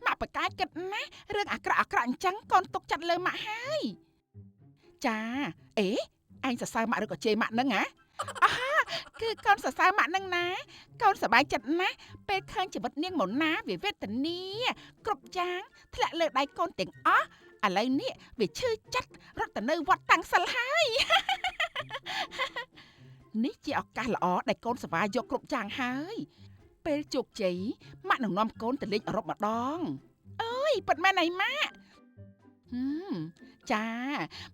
ម៉ាក់បកាយគិតណារឿងអាក្រក់អញ្ចឹងកូនទុកចិត្តលើម៉ាក់ហើយចាអេឯងសរសើរម៉ាក់ឬក៏ជេរម៉ាក់នឹងហ៎អោះគឺកូនសរសើរម៉ាក់នឹងណាកូនសប្បាយចិត្តណាស់ពេលឃើញជីវិតនាងម៉ូណាវាវេទនាគ្រប់យ៉ាងធ្លាក់លើដៃកូនទាំងអស់ឥឡូវនេះវាឈឺចិត្តរត់ទៅនៅវត្តតាំងសិលហើយនេះជាឱកាសល្អដែលកូនសប្បាយយកគ្រប់យ៉ាងហើយពេលជោគជ័យម៉ាក់នឹងនាំកូនទៅលេងអឺរ៉ុបម្ដងអើយពិតមែនអីម៉ាក់ចា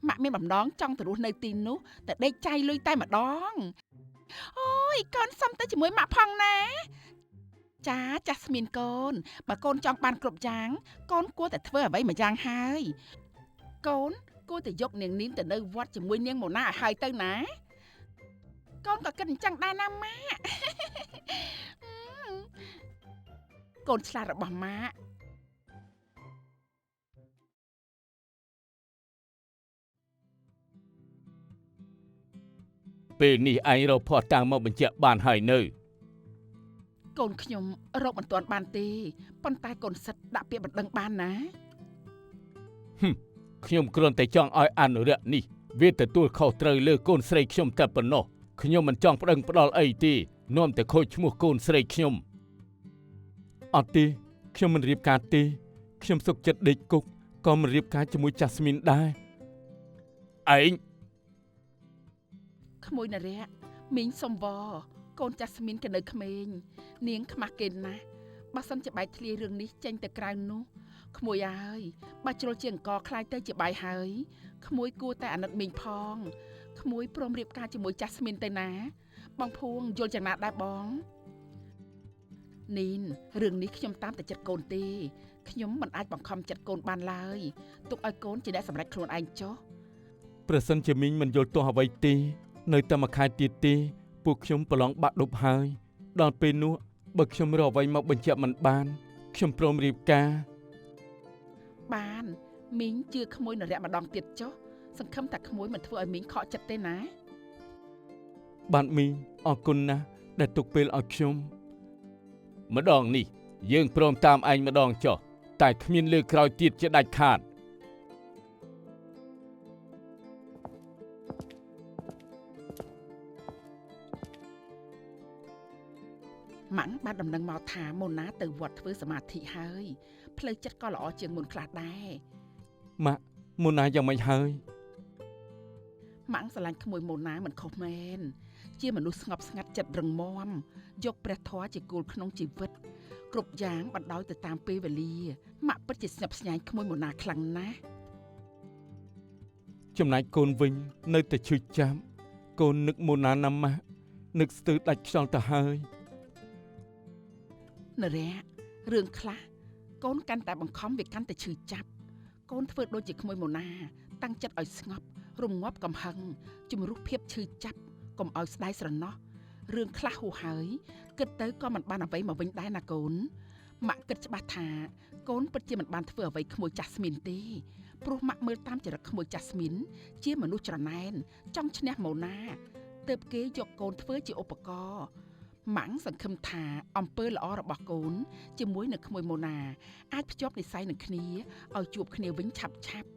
ម៉ាក់មានបំណងចង់ទៅរស់នៅទីនោះតែដេកចាយលុយតែម្ដងអូយកូនសុំទៅជាមួយម៉ាក់ផងណាចាចាស់ស្មានកូនបើកូនចង់បានគ្រប់យ៉ាងកូនគួរតែធ្វើអ្វីមួយយ៉ាងហើយកូនគួរតែយកនាងនីនទៅនៅវត្តជាមួយនាងម៉ូណាឲ្យហើយទៅណាកូនក៏គិតអញ្ចឹងដែរណាម៉ាក់កូនឆ្លាតរបស់ម៉ាក់ពេលនេះឯងរកភ័ស្តុតាងមកបញ្ជាក់បានហើយនៅកូនខ្ញុំរកមិនទាន់បានទេប៉ុន្តែកូនសិតដាក់ពាក្យបណ្ដឹងបានណាខ្ញុំគ្រាន់តែចង់ឲ្យអនុរិយនេះវាទទួលខុសត្រូវលើកូនស្រីខ្ញុំតែប៉ុណ្ណោះខ្ញុំមិនចង់ប្តឹងផ្ដាល់អីទេនាំតែខូចឈ្មោះកូនស្រីខ្ញុំអត់ទេខ្ញុំមិនរៀបការទេខ្ញុំសុខចិត្តដេកគុកក៏មិនរៀបការជាមួយចាស់ស្មីនដែរឯងក្មួយនរៈមីងសំវកូនចាស់ស្មីនក៏នៅក្មេងនាងខ្មាស់គេណាស់បើសិនជាបែកធ្លាយរឿងនេះចេញទៅក្រៅនោះក្មួយអើយបើជ្រុលជាអង្គខ្លាយទៅជាបាយហើយក្មួយគួរតែអាណិតមីងផងក្មួយព្រមរៀបការជាមួយចាស់ស្មីនទៅណាបងភួងយល់យ៉ាងណាដែរបងនីនរឿងនេះខ្ញុំតាមតែចិត្តកូនទេខ្ញុំមិនអាចបង្ខំចិត្តកូនបានឡើយទុកឲ្យកូនជាអ្នកសម្រេចខ្លួនឯងចុះប្រសិនជាមីងមិនយល់ទោះអ្វីទេនៅតែមួយខែទៀតទេពួកខ្ញុំប្រឡងបាក់ឌុបហើយដល់ពេលនោះបើខ្ញុំរកអ្វីមកបញ្ជាក់មិនបានខ្ញុំព្រមរៀបការបានមីងជឿក្មួយនរៈម្ដងទៀតចុះសង្ឃឹមតែក្មួយមិនធ្វើឲ្យមីងខកចិត្តទេណាបាទមីងអរគុណណាស់ដែលទុកពេលឲ្យខ្ញុំម្ដងនេះយើងព្រមតាមឯងម្ដងចុះតែគ្មានលើក្រោយទៀតជាដាច់ខាតម៉ាក់បានដំណឹងមកថាម៉ូណាទៅវត្តធ្វើសមាធិហើយផ្លូវចិត្តក៏ល្អជាងមុនខ្លះដែរម៉ាក់ម៉ូណាយ៉ាងម៉េចហើយម៉ាក់ស្រឡាញ់ក្មួយម៉ូណាមិនខុសមែនជាមនុស្សស្ងប់ស្ងាត់ចិត្តរឹងមាំយកព្រះធម៌ជាគោលក្នុងជីវិតគ្រប់យ៉ាងបណ្ដោយទៅតាមពេលវេលាម៉ាក់ពិតជាស្ញប់ស្ញែងក្មួយម៉ូណាខ្លាំងណាស់ចំណែកកូនវិញនៅតែឈឺចាប់កូននឹកម៉ូណាណាស់ម៉ាក់នឹកស្ទើរដាច់ខ្យល់ទៅហើយនរៈរឿងខ្លះកូនកាន់តែបង្ខំវាកាន់តែឈឺចាប់កូនធ្វើដូចជាក្មួយម៉ូណាតាំងចិត្តឲ្យស្ងប់រងាប់កំហឹងជំរុះភាពឈឺចាប់កុំឲ្យស្ដាយស្រណោះរឿងខ្លះហួសហើយគិតទៅក៏មិនបានអ្វីមកវិញដែរណាកូនម៉ាក់គិតច្បាស់ថាកូនពិតជាមិនបានធ្វើអ្វីក្មួយចាស់ស្មីនទេព្រោះម៉ាក់មើលតាមចរិតក្មួយចាស់ស្មីនជាមនុស្សច្រណែនចង់ឈ្នះម៉ូណាទើបគេយកកូនធ្វើជាឧបករណ៍ម៉ាំងសង្ឃឹមថាអំពើល្អរបស់កូនជាមួយនឹងក្មួយម៉ូណាអាចភ្ជាប់និស្ស័យនឹងគ្នាឲ្យជួបគ្នាវិញឆាប់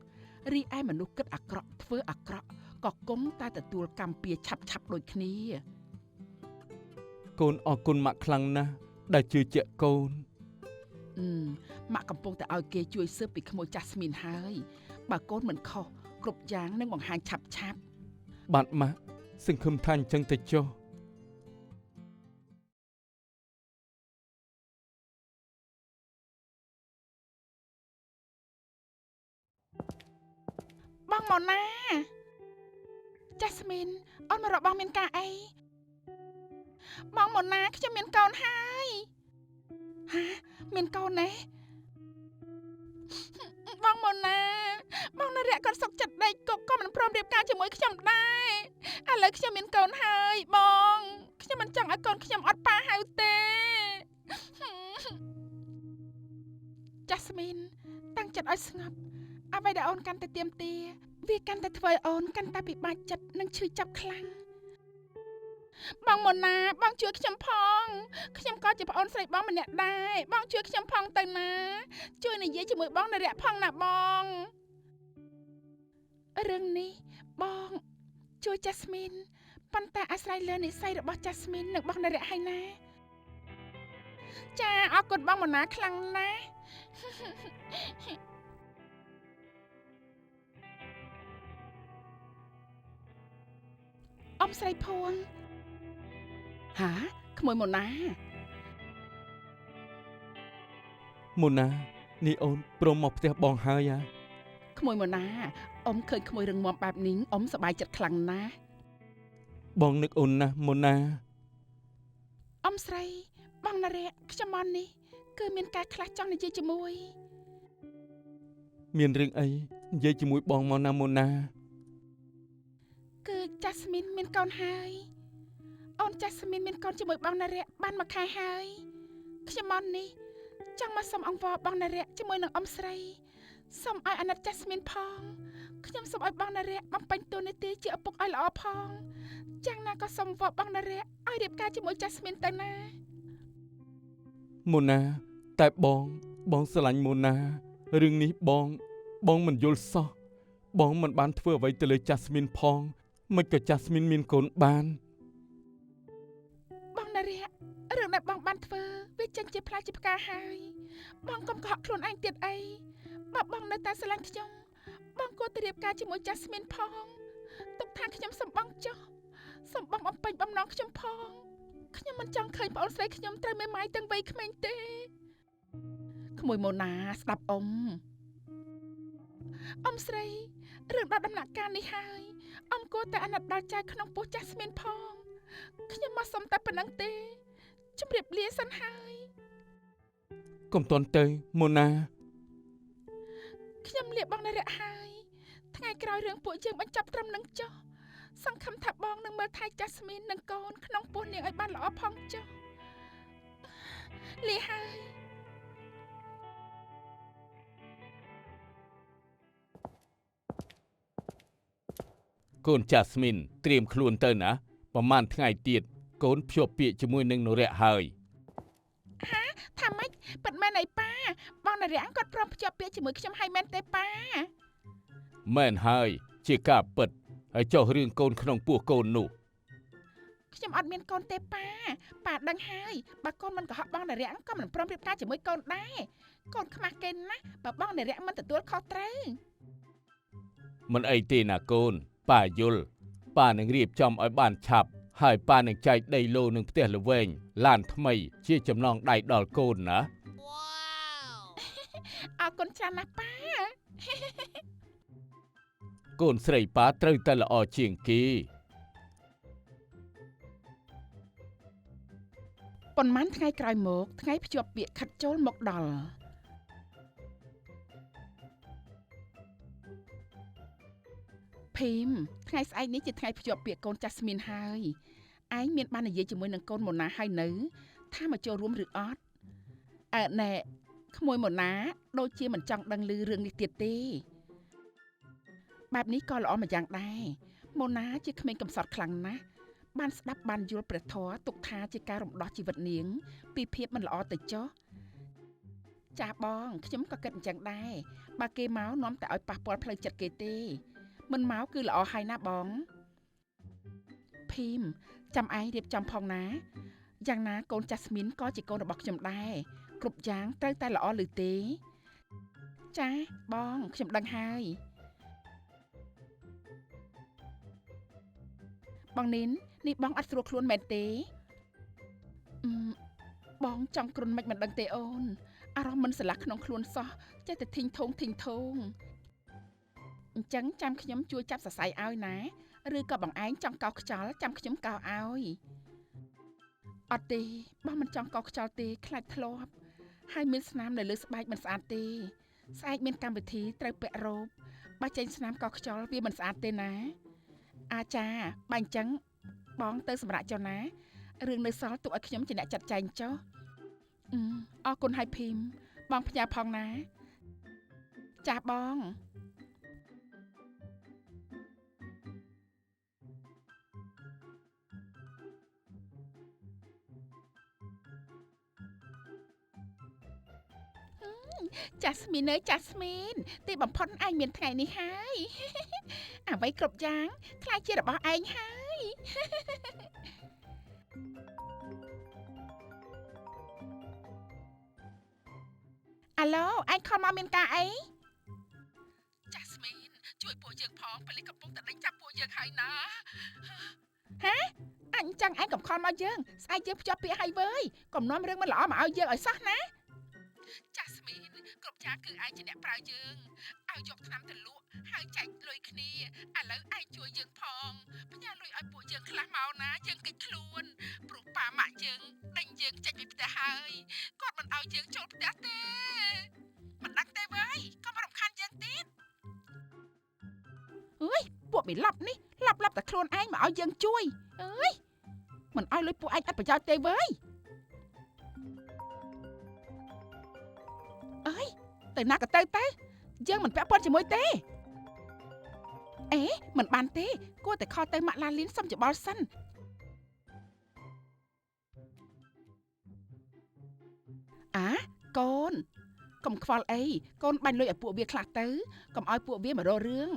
រីឯមនុស្សគិតអាក្រក់ធ្វើអាក្រក់ក៏គង់តែទទួលកម្មពៀឆាប់ដូចគ្នាកូនអរគុណម៉ាក់ខ្លាំងណាស់ដែលជឿជាក់កូនម៉ាក់កំពុងតែឲ្យគេជួយស៊ើបពីក្មួយចាស់ស្មីនហើយបើកូនមិនខុសគ្រប់យ៉ាងនឹងបង្ហាញឆាប់បាទម៉ាក់សង្ឃឹមថាអញ្ចឹងទៅចុះបងម៉ូណាចាស់ស្មីនអូនមករកបងមានការអីបងម៉ូណាខ្ញុំមានកូនហើយហាមានកូនណាបងម៉ូណាបងនរៈគាត់សុកចិត្តដេកគុកក៏មិនព្រមរៀបការជាមួយខ្ញុំដែរឥឡូវខ្ញុំមានកូនហើយបងខ្ញុំមិនចង់ឲ្យកូនខ្ញុំអត់ប៉ាហៅទេចាស់ស្មីនតាំងចិត្តឲ្យស្ងប់អ្វីដែលអូនកាន់តែទៀមទាវាកាន់តែធ្វើឲ្យអូនកាន់តែពិបាកចិត្តនិងឈឺចាប់ខ្លាំង បងម៉ូណាបងជួយខ្ញុំផងខ្ញុំក៏ជាប្អូនស្រីបងម្នាក់ដែរបងជួយខ្ញុំផងទៅណាជួយនិយាយជាមួយបងនារៈផងណាបងរឿងនេះបងជួយ Jasmine ប៉ុន្តែអាស្រ័យលើនិស្ស័យរបស់ Jasmine និងបងនារៈហើយណាចាអរគុណបងម៉ូណាខ្លាំងណាស់អ៊ំស្រីភួងហាក្មួយម៉ូណា មុនណានេះអូនព្រមមកផ្ទះបងហើយហ៎ ក្មួយម៉ូណាអ៊ំឃើញក្មួយរឹងមាំបែបនេះអ៊ំសប្បាយចិត្តខ្លាំងណាស់ បងនឹកអូនណាស់មុនណា អ៊ំស្រីបងនារៈខ្ញុំមកនេះគឺមានការខ្លះចង់និយាយជាមួយ មានរឿងអីនិយាយជាមួយបងមកណាមុនណា គឺ Jasmine មានកូនហើយអូន Jasmine មានកូនជាមួយបងនារៈបានមួយខែហើយខ្ញុំមកនេះចង់មកសុំអង្វរបងនារៈជាមួយនឹងអ៊ំស្រីសុំឲ្យអាណិត Jasmine ផងខ្ញុំសុំឲ្យបងនារៈបំពេញតួនាទីជាឪពុកឲ្យល្អផងយ៉ាងណាក៏សុំអង្វរបងនារៈឲ្យរៀបការជាមួយ Jasmine ទៅណា មុនណាតែបងស្រឡាញ់មុនណារឿងនេះបងមិនយល់សោះបងមិនបានធ្វើអ្វីទៅលើ Jasmine ផងមិនក៏ Jasmine មានកូនបាន បងនារៈរឿងដែលបងបានធ្វើវាចេញជាផ្លែជាផ្កាហើយបងកុំកុហកខ្លួនឯងទៀតអីបើបងនៅតែស្រឡាញ់ខ្ញុំបងគួរទៅរៀបការជាមួយ Jasmine ផងទុកថាខ្ញុំសំបងចុះសំបងបំពេញបំណងខ្ញុំផងខ្ញុំមិនចង់ឃើញប្អូនស្រីខ្ញុំត្រូវមេម៉ាយទាំងវ័យក្មេងទេក្មួយម៉ូណាស្ដាប់អ៊ំស្រីរឿងដល់ដំណាក់កាលនេះហើយអ៊ំគួរតែអាណិតដល់ចៅក្នុងពោះ Jasmine ផងខ្ញុំមកសុំតែប៉ុណ្្នឹងទេជម្រាបលាសិនហើយក ុំតន់ទៅមុនណា ខ្ញុំលាបងនារៈហើយថ្ងៃក្រោយរឿងពួកយើងបញ្ចប់ត្រឹមនឹងចុះសង្ឃឹមថាបងនឹងមើលថែ Jasmine និងកូនក្នុងពោះនាងឲ្យបានល្អផងចុះលាហើយក ូន Jasmine ត្រៀមខ្លួនទៅណាប្រហែលថ្ងៃទៀតកូនភ្ជាប់ពាក្យជាមួយនឹងនរៈហើយ ថាម៉េចប៉ិតមែនអីប៉ាបងនារៈគាត់ព្រមភ្ជាប់ពាក្យជាមួយខ្ញុំហើយមែនទេប៉ា មែនហើយជាការពិតហើយចុះរឿងកូនក្នុងពោះកូននោះ ខ្ញុំអត់មានកូនទេប៉ាដឹងហើយបើកូនមិនកុហកបងនារៈក៏មិនព្រមរៀបការជាមួយកូនដែរកូនខ្មាស់គេណាស់បើបងនារៈមិនទទួលខុសត្រូវ មិនអីទេណាកូនប៉ាយល់ប៉ានឹងរៀបចំឲ្យបានឆាប់ហើយប៉ានឹងចែកដីឡូនឹងផ្ទះល្វែងឡានថ្មីជាចំណងដៃដល់កូនណា អរគុណច្រើនណាស់ប៉ា កូនស្រីប៉ាត្រូវតែល្អជាងគេ ប៉ុន្មានថ្ងៃក្រោយមកថ្ងៃភ្ជាប់ពាក្យខិតចូលមកដល់ភីមថ្ងៃស្អែកនេះជាថ្ងៃភ្ជាប់ពាក្យកូន Jasmine ហើយឯងមានបាននិយាយជាមួយនឹងកូនម៉ូណាហើយនៅថាមកចូលរួមឬអត់ណែក្មួយម៉ូណាដូចជាមិនចង់ដឹងឮរឿងនេះទៀតទេបែបនេះក៏ល្អមួយយ៉ាងដែរម៉ូណាជាក្មេងកំសត់ខ្លាំងណាស់បានស្ដាប់បានយល់ព្រះធម៌ទុកថាជាការរំដោះជីវិតនាងពីភាពមិនល្អទៅចុះចាស់បងខ្ញុំក៏គិតអញ្ចឹងដែរបើគេមកនាំតែឲ្យប៉ះពាល់ផ្លូវចិត្តគេទេមិនមកគឺល្អហើយណាបងភីមចាំឯងរៀបចំផងណាយ៉ាងណាកូន Jasmine ក៏ជាកូនរបស់ខ្ញុំដែរគ្រប់យ៉ាងត្រូវតែល្អឬទេចាបងខ្ញុំដឹងហើយបងនីននេះបងអត់ស្រួលខ្លួនមែនទេបងចង់គ្រុនមិនដឹងទេអូនអារម្មណ៍មិនស្រឡះក្នុងខ្លួនសោះចេះតែធីងធងអញ្ចឹងចាំខ្ញុំជួយចាប់សរសៃឲ្យណាឬក៏បងឯងចង់កោសខ្យល់ចាំខ្ញុំកោសឲ្យអត់ទេបងមិនចង់កោសខ្យល់ទេខ្លាចធ្លាប់ហើយមានស្នាមនៅលើស្បែកមិនស្អាតទេស្អែកមានកម្មវិធីត្រូវពាក់រ៉ូបបើចេញស្នាមកោសខ្យល់វាមិនស្អាតទេណាអាចាបើអញ្ចឹងបងទៅសម្រាប់ចុះណារឿងនៅសល់ទុកឲ្យខ្ញុំជាអ្នកចាត់ចែងចុះអរគុណហើយភីមបងផ្ញើផងណាចាស់បង ចាស់មីនអើយចាស់មីនទីបំផុតឯងមានថ្ងៃនេះហើយអ្វីគ្រប់យ៉ាងខ្លាចជារបស់ឯងហើយអាឡូឯងខំមកមានការអីចាស់មីនជួយពួកយើងផងប៉ូលីសកំពុងតែដេញចាប់ពួកយើងហើយណាហ៎អញចឹងឯងកំខំមកយើងស្អែកយើងភ្ជាប់ពាក្យហើយវើយកុំនាំរឿងមិនល្អមកឲ្យយើងឲ្យសោះណាចាស់មីនគ្រប់យ៉ាងគឺឯងជាអ្នកប្រើយើងឲ្យយកថ្នាំទៅលក់ហើយចែកលុយគ្នាឥឡូវឯងជួយយើងផងផ្ញើលុយឲ្យពួកយើងខ្លះមកណាយើងកិច្ចខ្លួនព្រោះប៉ាម៉ាក់យើងដេញយើងចេញពីផ្ទះហើយគាត់មិនឲ្យយើងចូលផ្ទះទេមិនដឹងទេវើយកុំរំខានយើងទៀតអើយពួកមីឡប់នេះឡប់តែខ្លួនឯងមកឲ្យយើងជួយអើយមិនឲ្យលុយពួកឯងអត់ប្រយោជន៍ទេវើយអើយទៅណាក៏ទៅយើងមិនពាក់ព័ន្ធជាមួយទេអេមិនបានទេគួរតែខលទៅម៉ាក់ឡាលីនសុំច្បល់សិនអាកូនកុំខ្វល់អីកូនបាញ់លុយឲ្យពួកវាខ្លះទៅកុំឲ្យពួកវាមករករឿង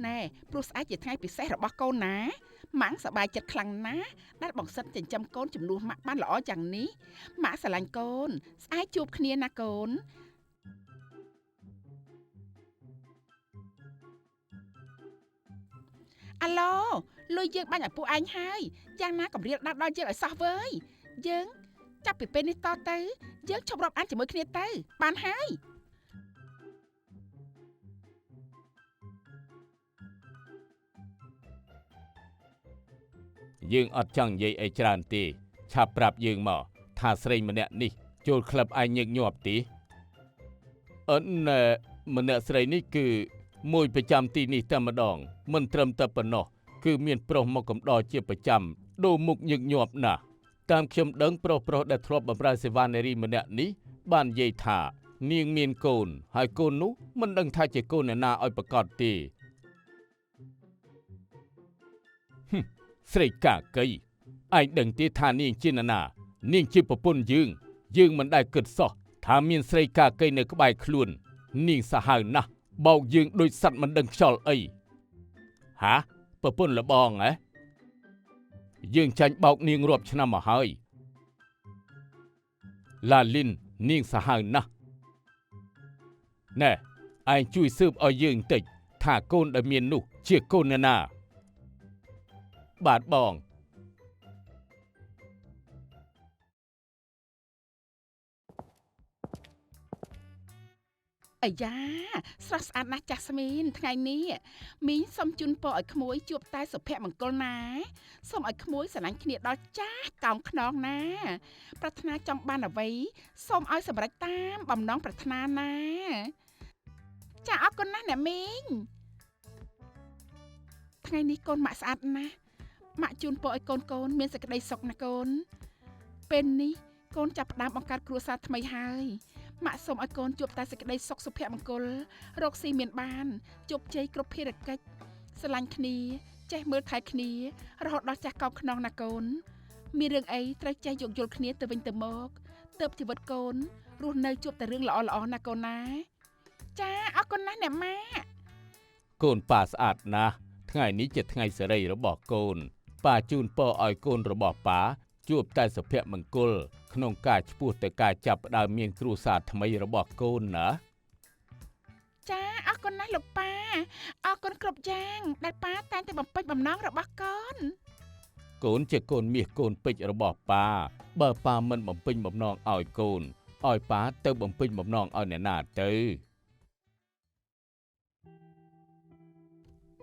ណែព្រោះស្អែកជាថ្ងៃពិសេសរបស់កូនណាម៉ាក់សប្បាយចិត្តខ្លាំងណាស់ដែលបងសិនចិញ្ចឹមកូនជំនួសម៉ាក់បានល្អយ៉ាងនេះម៉ាក់ស្រឡាញ់កូនស្អែកជួបគ្នាណាកូនអាឡូលុយយើងបាញ់ឲ្យពួកឯងហើយយ៉ាងណាកំរៀលដល់យើងឲ្យសោះវើយយើងចាប់ពីពេលនេះតទៅយើងឈប់រាប់អានជាមួយគ្នាទៅបានហើយយើងអត់ចង់និយាយអីច្រើនទេឆាប់ប្រាប់យើងមកថាស្រីម្នាក់នេះចូលក្លឹបឯងញឹកញាប់ទេអឺម្នាក់ស្រីនេះគឺមួយប្រចាំទីនេះតែម្ដងមិនត្រឹមតែប៉ុណ្ណោះគឺមានប្រុសមកកំដរជាប្រចាំដូរមុខញឹកញាប់ណាស់តាមខ្ញុំដឹងប្រុសដែលធ្លាប់បម្រើសេវានារីម្នាក់នេះបាននិយាយថានាងមានកូនហើយកូននោះមិនដឹងថាជាកូនអ្នកណាឲ្យប្រកាសទេស្រីកាកៃឯងដឹងទេថានាងជានរណានាងជាប្រពន្ធយើងមិនដែលគិតសោះថាមានស្រីកាកៃនៅក្បែរខ្លួននាងសាហាវណាស់បោកយើងដូចសត្វមិនដឹងខ្យល់អីហាប្រពន្ធលបងហ៎យើងចាញ់បោកនាងរាប់ឆ្នាំមកហើយឡាលីននាងសាហាវណាស់ណែឯងជួយស៊ើបឲ្យយើងបន្តិចថាកូនដែលមាននោះជាកូនអ្នកណាបាទបងអាយ៉ាស្រស់ស្អាតណាស់ចាស់ស្មីនថ្ងៃនេះមីងសុំជូនពរឲ្យក្មួយជួបតែសុភមង្គលណាសូមឲ្យក្មួយស្រឡាញ់គ្នាដល់ចាស់កោងខ្នងណាប្រាថ្នាចង់បានអ្វីសូមឲ្យសម្រេចតាមបំណងប្រាថ្នាណាចាអរគុណណាស់អ្នកមីងថ្ងៃនេះកូនម៉ាក់ស្អាតណាស់ម៉ាក់ជូនពរឲ្យកូនមានសេចក្តីសុខណាកូនពេលនេះកូនចាប់ផ្ដើមបង្កើតគ្រួសារថ្មីហើយម៉ាក់សូមឲ្យកូនជួបតែសេចក្តីសុខសុភមង្គលរកស៊ីមានបានជោគជ័យគ្រប់ភារកិច្ចស្រឡាញ់គ្នាចេះមើលថែគ្នារហូតដល់ចាស់កោបខ្នងណាកូនមានរឿងអីត្រូវចេះយោគយល់គ្នាទៅវិញទៅមកទើបជីវិតកូនរស់នៅជួបតែរឿងល្អៗណាកូនណាចាអរគុណណាស់អ្នកម៉ាក់កូនប៉ាស្អាតណាស់ថ្ងៃនេះជាថ្ងៃសិរីរបស់កូនប៉ាជូនពរឲ្យកូនរបស់ប៉ាជួបតែសុភមង្គលក្នុងការឆ្ពោះទៅការចាប់ផ្ដើមមានគ្រួសារថ្មីរបស់កូនណាចាអរគុណណាស់លោកប៉ាអរគុណគ្រប់យ៉ាងដែលប៉ាតែងតែបំពេញបំណងរបស់កូនកូនជាកូនមាសកូនពេជ្ររបស់ប៉ាបើប៉ាមិនបំពេញបំណងឲ្យកូនឲ្យប៉ាទៅបំពេញបំណងឲ្យអ្នកណាទៅ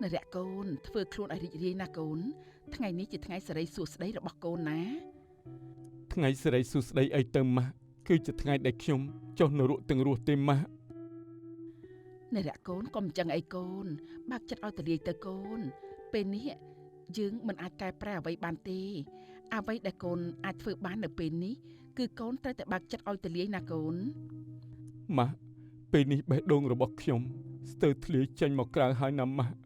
នរៈកូនធ្វើខ្លួនឲ្យរីករាយណាកូនថ្ងៃនេះជាថ្ងៃសិរីសួស្តីរបស់កូនណាថ្ងៃសិរីសួស្តីអីទៅម៉ាក់គឺជាថ្ងៃដែលខ្ញុំចុះនរកទាំងរស់ទេម៉ាក់នរៈកូនកុំចឹងអីកូនបើកចិត្តឲ្យទៅលាយទៅកូនពេលនេះយើងមិនអាចកែប្រែអ្វីបានទេអ្វីដែលកូនអាចធ្វើបាននៅពេលនេះគឺកូនត្រូវតែបើកចិត្តឲ្យទៅលាយណាកូនម៉ាក់ពេលនេះបេះដូងរបស់ខ្ញុំស្ទើរធ្លាយចេញមកក្រៅហើយណាម៉ាក់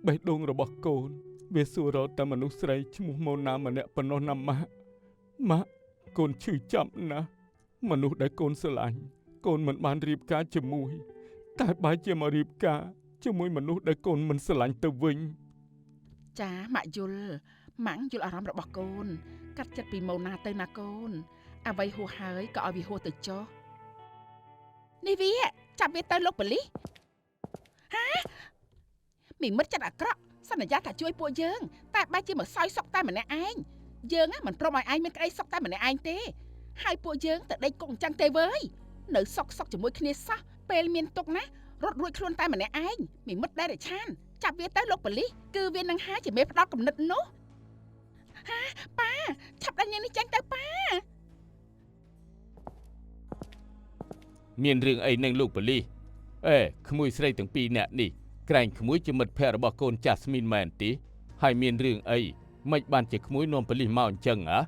បេះដូងរបស់កូនវាសួររកតែមនុស្សស្រីឈ្មោះម៉ូណាម្នាក់ប៉ុណ្ណោះណាម៉ាក់កូនឈឺចាប់ណាស់មនុស្សដែលកូនស្រឡាញ់ កូនមិនបានរៀបការជាមួយតែបែរជាមករៀបការជាមួយមនុស្សដែលកូនមិនស្រឡាញ់ទៅវិញ ចាម៉ាក់យល់ម៉ាក់យល់អារម្មណ៍របស់កូនកាត់ចិត្តពីម៉ូណាទៅណាកូនអ្វីហួសហើយក៏ឲ្យវាហួសទៅចុះនេះវាចាប់វាទៅលោកប៉ូលីសហាមីមិត្តចិត្តអាក្រក់សន្យាថាជួយពួកយើងតែបែរជាមកសោយសុកតែម្នាក់ឯងយើងមិនព្រមឲ្យឯងមានក្តីសុខតែម្នាក់ឯងទេហើយពួកយើងទៅដេកគុកអញ្ចឹងទេវើយនៅសុកជាមួយគ្នាសោះពេលមានទុកណារត់រួចខ្លួនតែម្នាក់ឯងមីមិត្តដែលរឆានចាប់វាទៅលោកប៉ូលីសគឺវានឹងហាជាមេផ្ដោតគំនិតនោះហាប៉ាឆាប់ដល់ញ៉ាំនេះចាញ់ទៅប៉ា មានរឿងអីនឹងលោកប៉ូលីសក្មួយស្រីទាំងពីរនាក់នេះក្រែងក្មួយជាមិត្តភក្តិរបស់កូនចាស់ស្មីនមែនទេហើយមានរឿងអីមិនបានជាក្មួយនាំប៉ូលីសមកអញ្ចឹងហ៎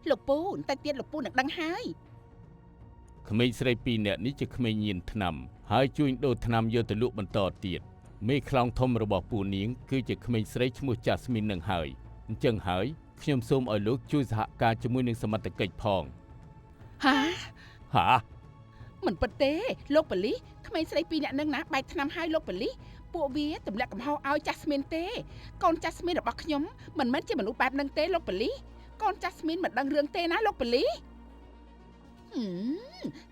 លោកពូបន្តិចទៀតលោកពូនឹងដឹងហើយ ក្មេងស្រីពីរនាក់នេះជាក្មេងញៀនថ្នាំហើយជួញដូរថ្នាំយកទៅលក់បន្តទៀតមេខ្លោងធំរបស់ពូនាងគឺជាក្មេងស្រីឈ្មោះចាស់ស្មីននឹងហើយអញ្ចឹងហើយខ្ញុំសូមឲ្យលោកជួយសហការជាមួយនឹងសមត្ថកិច្ចផងហា មិនពិតទេលោកប៉ូលីសក្មេងស្រីពីរនាក់នឹងណាបែកថ្នាំឲ្យលោកប៉ូលីសពួកវាទម្លាក់កំហុសឲ្យចាស់ស្មីនទេកូនចាស់ស្មីនរបស់ខ្ញុំមិនមែនជាមនុស្សបែបហ្នឹងទេលោកប៉ូលីសកូនចាស់ស្មីនមិនដឹងរឿងទេណាលោកប៉ូលីស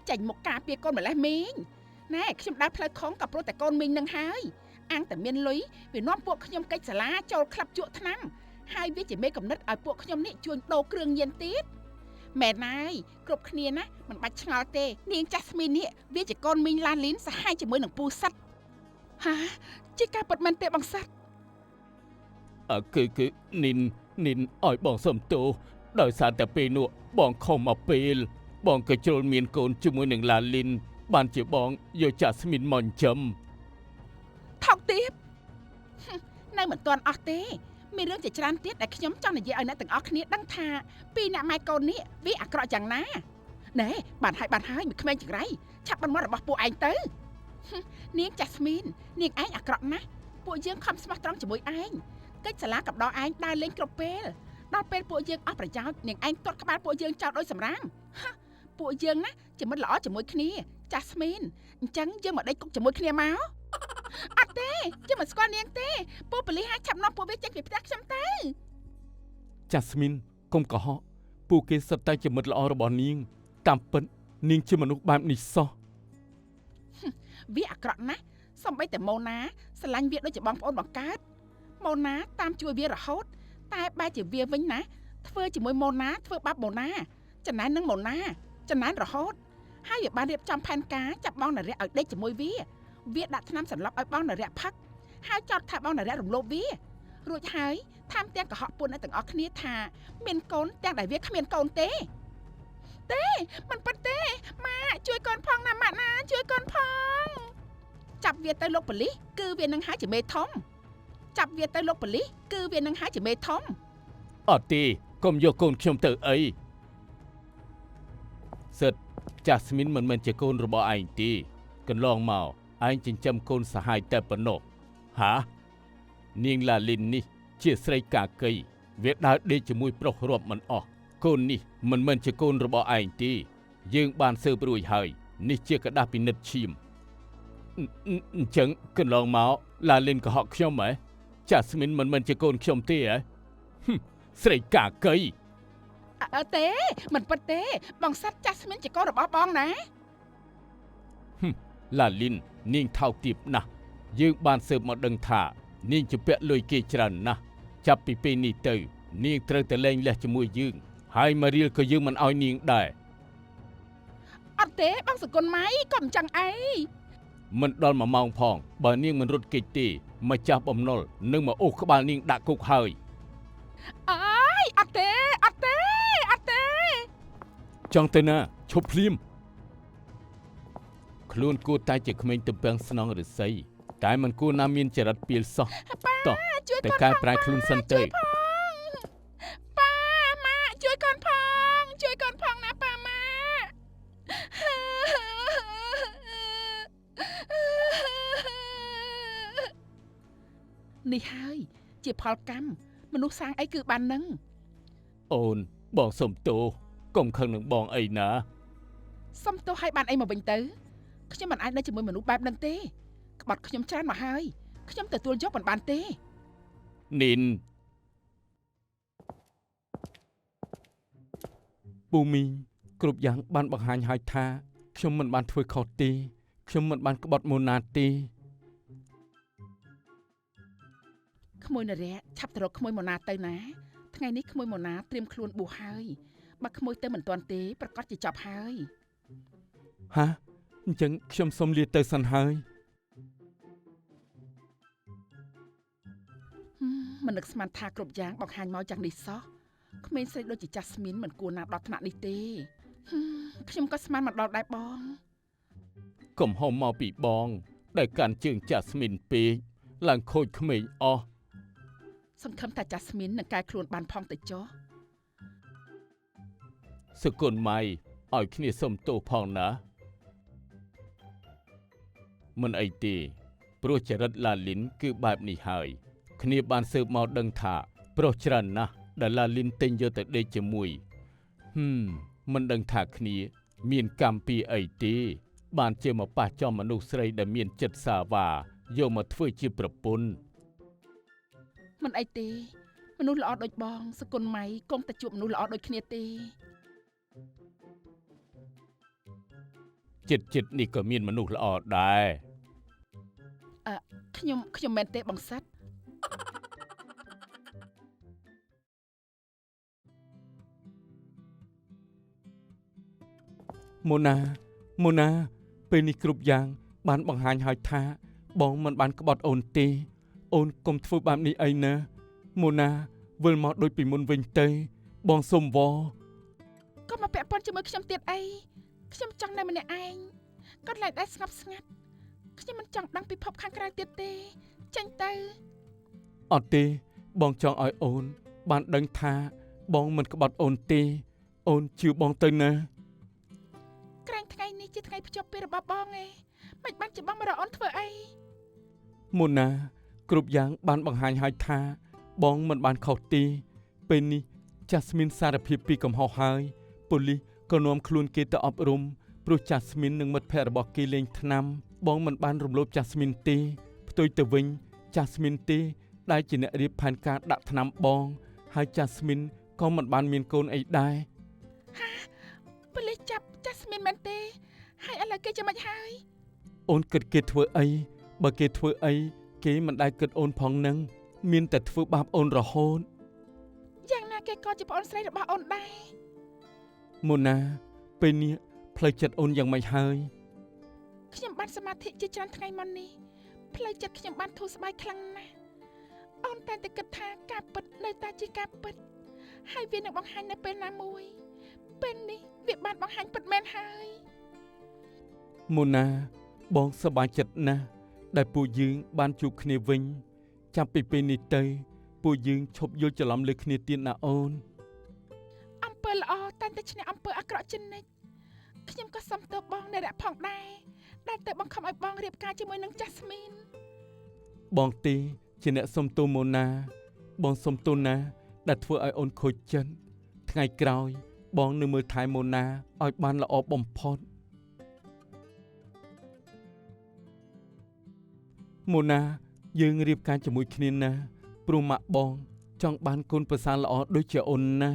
ចាញ់មកការពារកូនម្លេះមីងណែខ្ញុំដើរផ្លូវខំក៏ព្រោះតែកូនមីងនឹងហើយអាំងតែមានលុយវានាំពួកខ្ញុំកិច្ចសាលាចូលក្លឹបជក់ថ្នាំហើយវាជាមេកំណត់ឲ្យពួកខ្ញុំនេះជួញដូរគ្រឿងញៀនទៀតមែនហើយគ្រប់គ្នាណាមិនបាច់ឆ្ងល់ទេនាងចាស់ស្មីននេះវាជាកូនមីងឡានលីនសហាយជាមួយនឹងពូសិតហាជាការពិតមែនទេបងសិតគឺនិនឲ្យបងសុំទោសដោយសារតែពេលនោះបងខំមកពេលបងក៏ជ្រុលមានកូនជាមួយនឹងឡាលីនបានជាបងយកចាស់ស្មីនមកចិញ្ចឹមថោកទៀតនៅមិនទាន់អស់ទេមានរឿងជាច្រើនទៀតដែលខ្ញុំចង់និយាយឲ្យអ្នកទាំងអស់គ្នាដឹងថាពីអ្នកម៉ែកូននេះវាអាក្រក់យ៉ាងណាណែបានហើយមិនក្មេងចង្រៃឆាប់បានមករបស់ពួកឯងទៅនាងចាស់ស្មីននាងឯងអាក្រក់ណាស់ពួកយើងខំស្មោះត្រង់ជាមួយឯងកិច្ចសាលាកំដរឯងដើរលេងគ្រប់ពេលដល់ពេលពួកយើងអស់ប្រយោជន៍នាងឯងទាត់ក្បាលពួកយើងចោលដោយសម្រាមពួកយើងណាជាមិត្តល្អជាមួយគ្នាចាស់ស្មីនអញ្ចឹងយើងមកដេកគុកជាមួយគ្នាមកអត់ទេខ្ញុំមិនស្គាល់នាងទេពួកប៉ូលីសហាឆាប់នាំពួកវាចេញពីផ្ទះខ្ញុំទៅចាស់ស្មីនកុំកុហកពួកគេសុទ្ធតែជាមិត្តល្អរបស់នាងតាមពិតនាងជាមនុស្សបែបនេះសោះវាអាក្រក់ណាស់សំបីតែម៉ូណាស្រឡាញ់វាដូចជាបងប្អូនបង្កើតម៉ូណាតាមជួយវារហូតតែបែរជាវាវិញណាធ្វើជាមួយម៉ូណាធ្វើបាបម៉ូណាចំណែននឹងម៉ូណាចំណែនរហូតហើយវាបានរៀបចំផែនការចាប់បងនរៈឲ្យដេកជាមួយវាដាក់ថ្នាំសន្លប់ឲ្យបងនរៈផឹកហើយចោទថាបងនរៈរំលោភវារួចហើយថែមទាំងកុហកពួកអ្នកទាំងអស់គ្នាថាមានកូនទាំងដែលវាគ្មានកូនទេមិនពិតទេម៉ាក់ជួយកូនផងណាម៉ាក់ណាជួយកូនផងចាប់វាទៅលោកប៉ូលីសគឺវានឹងហើយជាមេធំចាប់វាទៅលោកប៉ូលីសគឺវានឹងហើយជាមេធំអត់ទេកុំយកកូនខ្ញុំទៅអីសិតចាស់ស្មីនមិនមែនជាកូនរបស់ឯងទេកន្លងមកឯងចិញ្ចឹមកូនសហាយតែប៉ុណ្ណោះហានាងឡាលីននេះជាស្រីកាកីវាដើរដេកជាមួយប្រុសរាប់មិនអស់កូននេះមិនមែនជាកូនរបស់ឯងទេយើងបានស៊ើបរួចហើយនេះជាกระดาษពិនិត្យឈាមអញ្ចឹងកន្លងមកឡាលីនកុហកខ្ញុំហ៎ចាស់ស្មីនមិនមែនជាកូនខ្ញុំទេហ៎ស្រីកាកីអើទេមិនពិតទេបងសັດចាស់ស្មីនជាកូនរបស់បងណាឡាលីននាងថោកទាបណាស់យើងបានស៊ើបមកដឹងថានាងជាពាក់លុយគេច្រើនណាស់ចាប់ពីពេលនេះទៅនាងត្រូវតែលែងលះជាមួយយើងហើយមករៀលក៏យើងមិនឲ្យនាងដែរអត់ទេបងសកុនម៉ៃកុំចឹងអីមិនដល់1ម៉ោងផងបើនាងមិនរត់គេចទេម្ចាស់បំណុលនឹងមកអូសក្បាលនាងដាក់គុកហើយអើយអត់ទេចង់ទៅណាឈប់ភ្លាមខ្លួនគួរតែជាក្មេងទំពាំងស្នងរិស័យតែមិនគួរណាមានចរិតពីលសោះតោះតែកែប្រែខ្លួនសិនទៅប៉ាម៉ាក់ជួយកូនផងណាប៉ាម៉ាក់នេះហើយជាផលកម្មមនុស្សសាងអីគឺបាននឹងអូនបងសុំទោសកុំខឹងនឹងបងអីណា សុំទោសឲ្យបានអីមកវិញទៅខ្ញុំមិនអាចនៅជាមួយមនុស្សបែបហ្នឹងទេក្បត់ខ្ញុំច្រើនមកហើយខ្ញុំទទួលយកមិនបានទេ នីនពូមីងគ្រប់យ៉ាងបានបង្ហាញហើយថាខ្ញុំមិនបានធ្វើខុសទេខ្ញុំមិនបានក្បត់ម៉ូណាទេ ក្មួយនរៈឆាប់ទៅរកក្មួយម៉ូណាទៅណាថ្ងៃនេះក្មួយម៉ូណាត្រៀមខ្លួនបួសហើយបើក្មួយទៅមិនទាន់ទេប្រកាសជាចប់ហើយ ហាអញ្ចឹងខ្ញុំសូមលាទៅសិនហើយ មិននឹកស្មានថាគ្រប់យ៉ាងបង្ហាញមកយ៉ាងនេះសោះក្មេងស្រីដូចជាចាស់ស្មីនមិនគួរណាដល់ថ្នាក់នេះទេខ្ញុំក៏ស្មានមិនដល់ដែរបង កុំហៅមកពីបងដែលកាន់ជើងចាស់ស្មីនពេកឡើងខូចក្មេងអស់ សង្ឃឹមថាចាស់ស្មីននឹងកែខ្លួនបានផងទៅចុះ សកុនម៉ៃឲ្យគ្នាសុំទោសផងណាមិនអីទេព្រោះចរិតឡាលីនគឺបែបនេះហើយគ្នាបានស៊ើបមកដឹងថាប្រុសច្រើនណាស់ដែលឡាលីនទិញយកទៅដេកជាមួយមិនដឹងថាគ្នាមានកម្មពីអីទេបានជាមកប៉ះចំមនុស្សស្រីដែលមានចិត្តសាវាយកមកធ្វើជាប្រពន្ធ មិនអីទេមនុស្សល្អដូចបងសគុណម៉ៃគង់តែជួបមនុស្សល្អដូចគ្នាទេ ចិត្តនេះក៏មានមនុស្សល្អដែរ ខ្ញុំមែនទេបងសិត ម៉ូណាពេលនេះគ្រប់យ៉ាងបានបង្ហាញហើយថាបងមិនបានក្បត់អូនទេអូនកុំធ្វើបែបនេះអីណាម៉ូណាវិលមកដូចពីមុនវិញទៅបងសុំវល់ ក៏មកពាក់ព័ន្ធជាមួយខ្ញុំទៀតអីខ្ញុំចង់នៅម្នាក់ឯងគាត់ឡើងដែរស្ងប់ស្ងាត់ខ្ញុំមិនចង់ដឹងពិភពខាងក្រៅទៀតទេចេញទៅ អត់ទេបងចង់ឲ្យអូនបានដឹងថាបងមិនក្បត់អូនទេអូនជឿបងទៅណា ក្រែងថ្ងៃនេះជាថ្ងៃភ្ជាប់ពេលរបស់បងឯងមិនបានជាបងមករកអូនធ្វើអី ម៉ូណាគ្រប់យ៉ាងបានបង្ហាញហើយថាបងមិនបានខុសទេពេលនេះចាស់ស្មីនសារភាពពីកំហុសហើយប៉ូលីសក៏នាំខ្លួនគេទៅអប់រំព្រោះចាស់ស្មីននិងមិត្តភ័ក្តិរបស់គេលេងថ្នាំបងមិនបានរំលោភចាស់ស្មីនទេផ្ទុយទៅវិញចាស់ស្មីនទេដែលជាអ្នករៀបផែនការដាក់ថ្នាំបងហើយចាស់ស្មីនក៏មិនបានមានកូនអីដែរ ប៉ូលីសចាប់ចាស់ស្មីនមែនទេហើយឥឡូវគេចាំមិនហើយ អូនគិតគេធ្វើអីបើគេធ្វើអីគេមិនដែលគិតអូនផងនឹងមានតែធ្វើបាបអូនរហូត យ៉ាងណាគេក៏ជាប្អូនស្រីរបស់អូនដែរ ម៉ូណាពេលនេះផ្លូវចិត្តអូនយ៉ាងម៉េចហើយ ខ្ញុំបានសមាធិជាច្រើនថ្ងៃមកនេះផ្លូវចិត្តខ្ញុំបានធូរស្បើយខ្លាំងណាស់អូនតែងតែគិតថាការពិតនៅតែជាការពិតហើយវានឹងបង្ហាញនៅពេលណាមួយពេលនេះវាបានបង្ហាញពិតមែនហើយ ម៉ូណាបងសប្បាយចិត្តណាស់ដែលពួកយើងបានជួបគ្នាវិញចាប់ពីពេលនេះទៅពួកយើងឈប់យល់ច្រឡំលើគ្នាទៀតណាអូន អំពើល្អតែងតែឈ្នះអំពើអាក្រក់ជានិច្ចខ្ញុំក៏សុំទោសបងនៅរៈផងដែរដែលទៅបង្ខំឲ្យបងរៀបការជាមួយនឹងចាស់ស្មីន បងទេជាអ្នកសុំទោសម៉ូណាបងសុំទោសណាដែលធ្វើឲ្យអូនខូចចិត្តថ្ងៃក្រោយបងនឹងមើលថែម៉ូណាឲ្យបានល្អបំផុតម៉ូណាយើងរៀបការជាមួយគ្នាណាព្រោះម៉ាក់បងចង់បានកូនប្រសាល្អដូចជាអូនណា